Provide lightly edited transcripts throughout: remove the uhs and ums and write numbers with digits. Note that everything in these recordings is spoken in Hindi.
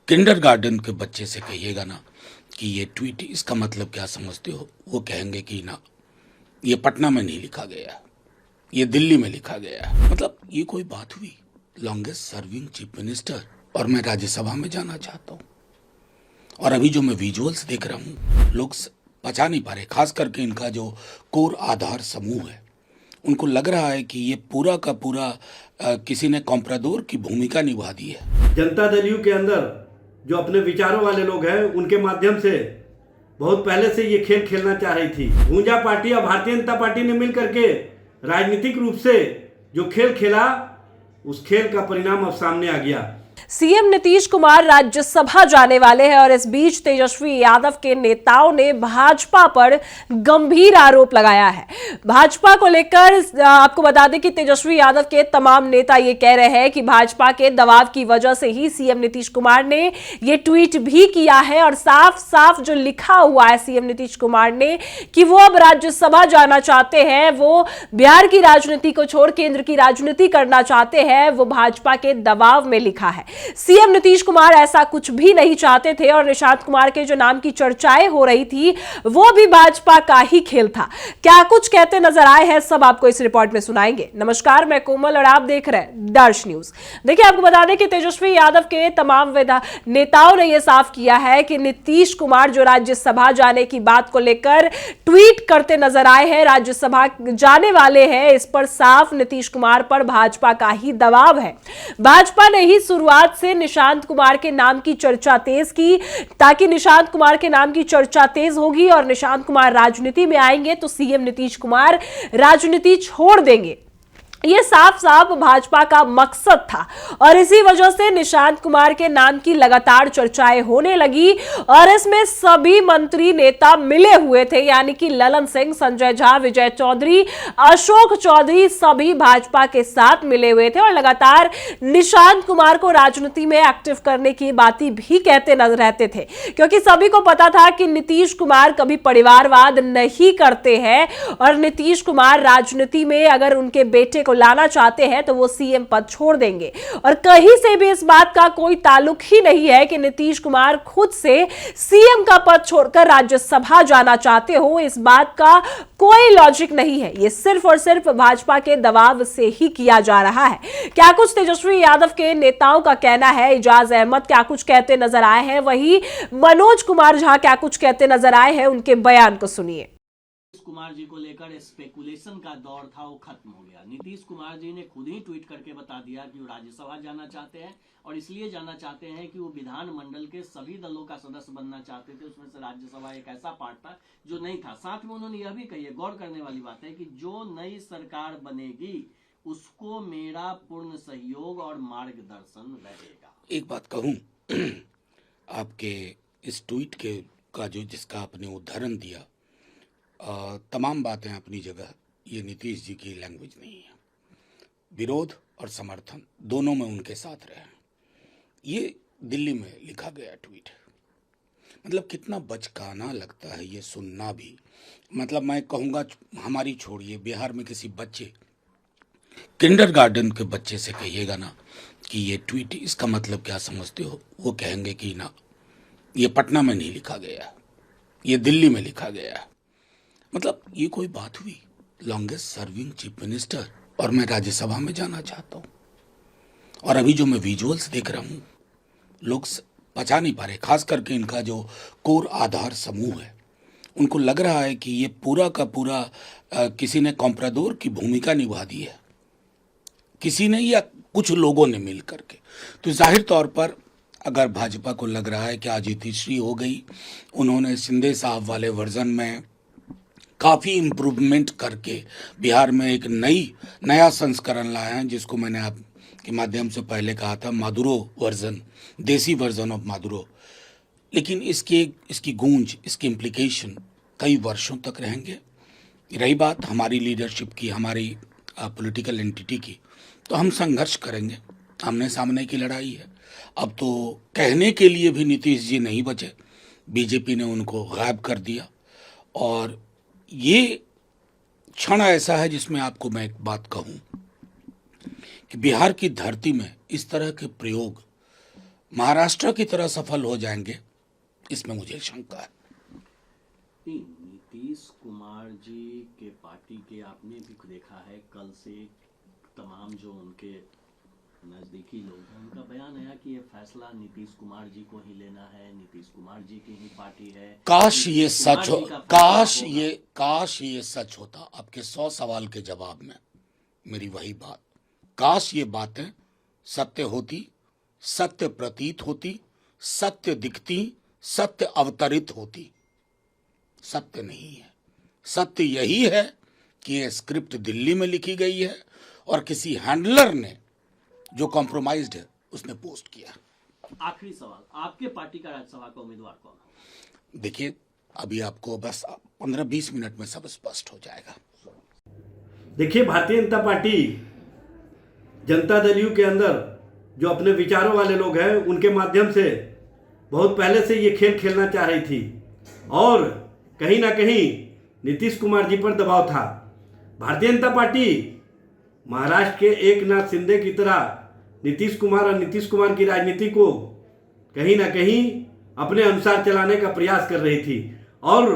किंडरगार्टन के बच्चे से कहिएगा ना कि ये ट्वीट इसका मतलब क्या समझते हो, वो कहेंगे कि ना ये पटना में नहीं लिखा गया, ये दिल्ली में लिखा गया। मतलब ये कोई बात हुई? लॉन्गेस्ट सर्विंग चीफ मिनिस्टर, और मैं राज्यसभा में जाना चाहता हूँ। और अभी जो मैं विजुअल्स देख रहा हूँ, लोग पचा नहीं पा रहे, खास करके इनका जो कोर आधार समूह है, उनको लग रहा है कि ये पूरा का पूरा किसी ने कॉम्प्राडोर की भूमिका निभा दी है। जनता दल यू के अंदर जो अपने विचारों वाले लोग हैं, उनके माध्यम से बहुत पहले से ये खेल खेलना चाह रही थी। भूंजा पार्टी और भारतीय जनता पार्टी ने मिल करके राजनीतिक रूप से जो खेल खेला, उस खेल का परिणाम अब सामने आ गया। सीएम नीतीश कुमार राज्यसभा जाने वाले हैं और इस बीच तेजस्वी यादव के नेताओं ने भाजपा पर गंभीर आरोप लगाया है। भाजपा को लेकर आपको बता दें कि तेजस्वी यादव के तमाम नेता ये कह रहे हैं कि भाजपा के दबाव की वजह से ही सीएम नीतीश कुमार ने ये ट्वीट भी किया है और साफ साफ जो लिखा हुआ है सीएम नीतीश कुमार ने कि वो अब राज्यसभा जाना चाहते हैं, वो बिहार की राजनीति को छोड़ केंद्र की राजनीति करना चाहते हैं, वो भाजपा के दबाव में लिखा है। सीएम नीतीश कुमार ऐसा कुछ भी नहीं चाहते थे और निशांत कुमार के जो नाम की चर्चाएं हो रही थी वो भी भाजपा का ही खेल था। क्या कुछ कहते नजर आए हैं, सब आपको इस रिपोर्ट में सुनाएंगे। नमस्कार, मैं कोमल और आप देख रहे हैं दर्श न्यूज। देखिए, आपको बता दें कि तेजस्वी यादव के तमाम नेताओं ने यह साफ किया है कि नीतीश कुमार जो राज्यसभा जाने की बात को लेकर ट्वीट करते नजर आए हैं, राज्यसभा जाने वाले हैं, इस पर साफ नीतीश कुमार पर भाजपा का ही दबाव है। भाजपा ने ही शुरुआत से निशांत कुमार के नाम की चर्चा तेज की, ताकि निशांत कुमार के नाम की चर्चा तेज होगी और निशांत कुमार राजनीति में आएंगे तो सीएम नीतीश कुमार राजनीति छोड़ देंगे। ये साफ साफ भाजपा का मकसद था और इसी वजह से निशांत कुमार के नाम की लगातार चर्चाएं होने लगी और इसमें सभी मंत्री नेता मिले हुए थे, यानी कि ललन सिंह, संजय झा, विजय चौधरी, अशोक चौधरी, सभी भाजपा के साथ मिले हुए थे और लगातार निशांत कुमार को राजनीति में एक्टिव करने की बातें भी कहते नजर रहते थे, क्योंकि सभी को पता था कि नीतीश कुमार कभी परिवारवाद नहीं करते हैं और नीतीश कुमार राजनीति में अगर उनके बेटे को लाना चाहते हैं तो वो सीएम पद छोड़ देंगे। और कहीं से भी इस बात का कोई ताल्लुक ही नहीं है कि नीतीश कुमार खुद से सीएम का पद छोड़कर राज्यसभा जाना चाहते हो, इस बात का कोई लॉजिक नहीं है। ये सिर्फ और सिर्फ भाजपा के दबाव से ही किया जा रहा है। क्या कुछ तेजस्वी यादव के नेताओं का कहना है, इजाज अहमद क्या कुछ कहते नजर आए हैं, वही मनोज कुमार झा क्या कुछ कहते नजर आए हैं, उनके बयान को सुनिए। कुमार जी को लेकर स्पेकुलेशन का दौर था, वो खत्म हो गया। नीतीश कुमार जी ने खुद ही ट्वीट करके बता दिया कि वो राज्यसभा जाना चाहते हैं और इसलिए जाना चाहते हैं कि वो विधानमंडल के सभी दलों का सदस्य बनना चाहते थे। उसमें से राज्यसभा एक ऐसा पार्ट था जो नहीं था। साथ में उन्होंने यह भी कही, गौर करने वाली बात है कि जो नई सरकार बनेगी उसको मेरा पूर्ण सहयोग और मार्गदर्शन रहेगा। एक बात कहूं, आपके इस ट्वीट के का जो जिसका आपने उदाहरण दिया, तमाम बातें अपनी जगह, ये नीतीश जी की लैंग्वेज नहीं है। विरोध और समर्थन दोनों में उनके साथ रहे। ये दिल्ली में लिखा गया ट्वीट, मतलब कितना बचकाना लगता है ये सुनना भी। मतलब मैं कहूँगा, हमारी छोड़िए, बिहार में किसी बच्चे, किंडरगार्टन के बच्चे से कहिएगा ना कि ये ट्वीट इसका मतलब क्या समझते हो, वो कहेंगे कि ना ये पटना में नहीं लिखा गया, ये दिल्ली में लिखा गया। मतलब ये कोई बात हुई? लॉन्गेस्ट सर्विंग चीफ मिनिस्टर, और मैं राज्यसभा में जाना चाहता हूँ। और अभी जो मैं विजुअल्स देख रहा हूँ, लोग पचा नहीं पा रहे, खास करके इनका जो कोर आधार समूह है, उनको लग रहा है कि ये पूरा का पूरा किसी ने कॉम्प्राडोर की भूमिका निभा दी है, किसी ने या कुछ लोगों ने मिल करके। तो जाहिर तौर पर अगर भाजपा को लग रहा है कि आज इतिश्री हो गई, उन्होंने शिंदे साहब वाले वर्जन में काफ़ी इम्प्रूवमेंट करके बिहार में एक नया संस्करण लाया है, जिसको मैंने आपके माध्यम से पहले कहा था, मादुरो वर्जन, देसी वर्जन ऑफ मादुरो। लेकिन इसकी गूंज, इसकी इम्प्लीकेशन कई वर्षों तक रहेंगे। रही बात हमारी लीडरशिप की, हमारी पॉलिटिकल एंटिटी की, तो हम संघर्ष करेंगे, आमने सामने की लड़ाई है। अब तो कहने के लिए भी नीतीश जी नहीं बचे, बीजेपी ने उनको गायब कर दिया। और ये क्षण ऐसा है जिसमें आपको मैं एक बात कहूं कि बिहार की धरती में इस तरह के प्रयोग महाराष्ट्र की तरह सफल हो जाएंगे, इसमें मुझे शंका है। नीतीश कुमार जी के पार्टी के आपने भी देखा है, कल से तमाम जो उनके नजदीकी लोग हैं उनका बयान है कि ये फैसला नीतीश कुमार जी को ही लेना है, नीतीश कुमार जी की ही पार्टी है। काश ये सच हो, काश ये सच होता। आपके 100 सवाल के जवाब में मेरी वही बात, काश ये बातें सत्य होती, सत्य प्रतीत होती, सत्य दिखती, सत्य अवतरित होती। सत्य नहीं है। सत्य यही है कि ये स्क्रिप्ट दिल्ली में लिखी गई है और किसी हैंडलर ने जो कॉम्प्रोमाइज्ड है उसने पोस्ट किया। आखिरी सवाल, आपके पार्टी का राज्यसभा का उम्मीदवार कौन है? देखिए, अभी आपको बस 15-20 मिनट में सब स्पष्ट हो जाएगा। देखिए, भारतीय जनता पार्टी जनता दल यू के अंदर जो अपने विचारों वाले लोग हैं उनके माध्यम से बहुत पहले से ये खेल खेलना चाह रही थी और कहीं ना कहीं नीतीश कुमार जी पर दबाव था। भारतीय जनता पार्टी महाराष्ट्र के एकनाथ शिंदे की तरह नीतीश कुमार और नीतीश कुमार की राजनीति को कहीं ना कहीं अपने अनुसार चलाने का प्रयास कर रही थी और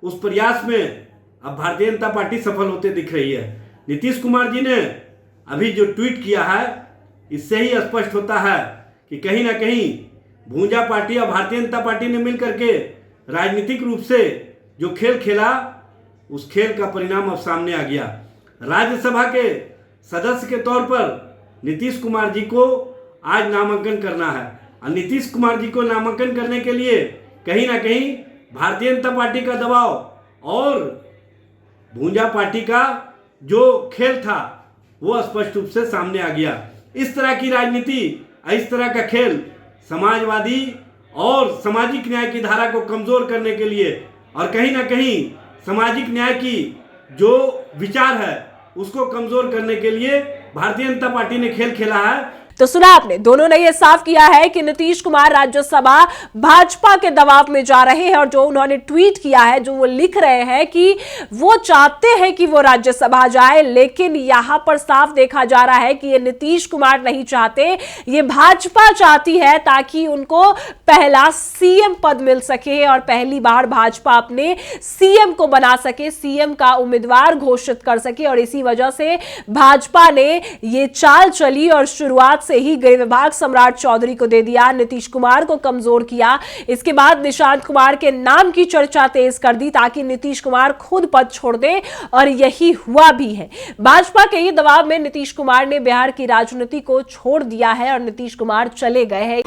उस प्रयास में अब भारतीय जनता पार्टी सफल होते दिख रही है। नीतीश कुमार जी ने अभी जो ट्वीट किया है इससे ही स्पष्ट होता है कि कहीं ना कहीं भूंजा पार्टी और भारतीय जनता पार्टी ने मिलकर के राजनीतिक रूप से जो खेल खेला उस खेल का परिणाम अब सामने आ गया। राज्यसभा के सदस्य के तौर पर नीतीश कुमार जी को आज नामांकन करना है और नीतीश कुमार जी को नामांकन करने के लिए कहीं ना कहीं भारतीय जनता पार्टी का दबाव और भूंजा पार्टी का जो खेल था वो स्पष्ट रूप से सामने आ गया। इस तरह की राजनीति, इस तरह का खेल समाजवादी और सामाजिक न्याय की धारा को कमजोर करने के लिए और कहीं ना कहीं सामाजिक न्याय की जो विचार है उसको कमजोर करने के लिए भारतीय जनता पार्टी ने खेल खेला है। तो सुना आपने, दोनों ने यह साफ किया है कि नीतीश कुमार राज्यसभा भाजपा के दबाव में जा रहे हैं और जो उन्होंने ट्वीट किया है, जो वो लिख रहे हैं कि वो चाहते हैं कि वो राज्यसभा जाए, लेकिन यहां पर साफ देखा जा रहा है कि ये नीतीश कुमार नहीं चाहते, ये भाजपा चाहती है ताकि उनको पहला सीएम पद मिल सके और पहली बार भाजपा अपने सीएम को बना सके, सीएम का उम्मीदवार घोषित कर सके। और इसी वजह से भाजपा ने ये चाल चली और शुरुआत से ही गृह विभाग सम्राट चौधरी को दे दिया, नीतीश कुमार को कमजोर किया। इसके बाद निशांत कुमार के नाम की चर्चा तेज कर दी ताकि नीतीश कुमार खुद पद छोड़ दे और यही हुआ भी है। भाजपा के ही दबाव में नीतीश कुमार ने बिहार की राजनीति को छोड़ दिया है और नीतीश कुमार चले गए हैं।